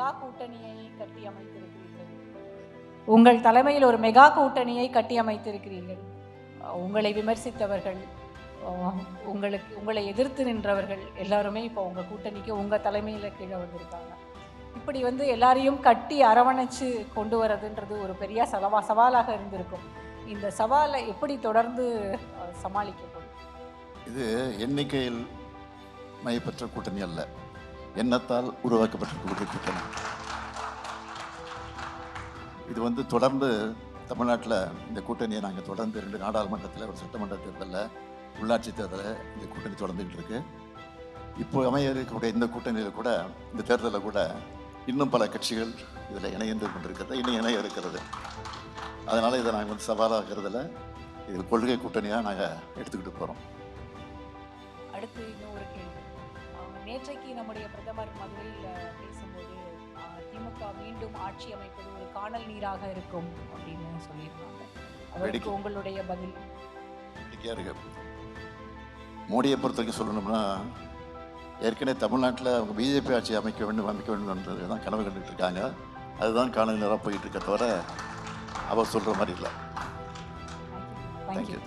Mega கூட்டணியை கட்டி அமைத்திருக்கிறீர்கள். உங்கள் தலைமையில் ஒரு மெகா கூட்டணியை கட்டி அமைத்திருக்கிறீர்கள். உங்களை விமர்சித்தவர்கள், உங்களை எதிர்த்து நின்றவர்கள் எல்லாருமே இப்போ உங்கள் கூட்டணிக்கு உங்கள் தலைமையில் கீழே வந்திருக்காங்க. இப்படி எல்லாரையும் கட்டி அரவணைச்சு கொண்டு வரதுன்றது ஒரு பெரிய சவாலாக இருந்திருக்கும். இந்த சவாலை எப்படி தொடர்ந்து சமாளிக்கப்படும்? இது எண்ணிக்கையில் மையப்பெற்ற கூட்டணி அல்ல, எண்ணத்தால் உருவாக்கப்பட்ட கூட்டணி. இது தொடர்ந்து தமிழ்நாட்டில் இந்த கூட்டணியை நாங்கள் தொடர்ந்து 2 நாடாளுமன்றத்தில், ஒரு சட்டமன்ற தேர்தலில், உள்ளாட்சி தேர்தலில் இந்த கூட்டணி தொடர்ந்துகிட்டு இருக்கு. இப்போ அமைய இருக்கக்கூடிய இந்த கூட்டணியில் கூட, இந்த தேர்தலில் கூட இன்னும் பல கட்சிகள் இதில் இணைந்து கொண்டிருக்கிறது, இன்னும் இணைய இருக்கிறது. அதனால் இதை நாங்கள் சவாலாகிறதுல இது கொள்கை கூட்டணியாக நாங்கள் எடுத்துக்கிட்டு போகிறோம். அடுத்து இன்னொரு கேள்வி. நேற்றைக்கு நம்முடைய பிரதமர் மதுரையில் பேசும்போது திமுக மீண்டும் ஆட்சி அமைப்பது ஒரு காணல் நீராக இருக்கும் அப்படின்னு சொல்லியிருக்காங்க. அதற்கு உங்களுடைய பதில்? மோடியை பொறுத்த வரைக்கும் சொல்லணும்னா, ஏற்கனவே தமிழ்நாட்டில் அவங்க பிஜேபி ஆட்சி அமைக்க வேண்டும்ன்றது தான் கனவு கண்டுட்டு இருக்காங்க. அதுதான் காணல் நீராக போயிட்டு இருக்க தவிர அவர் சொல்கிற மாதிரி இல்லை. தேங்க்யூ.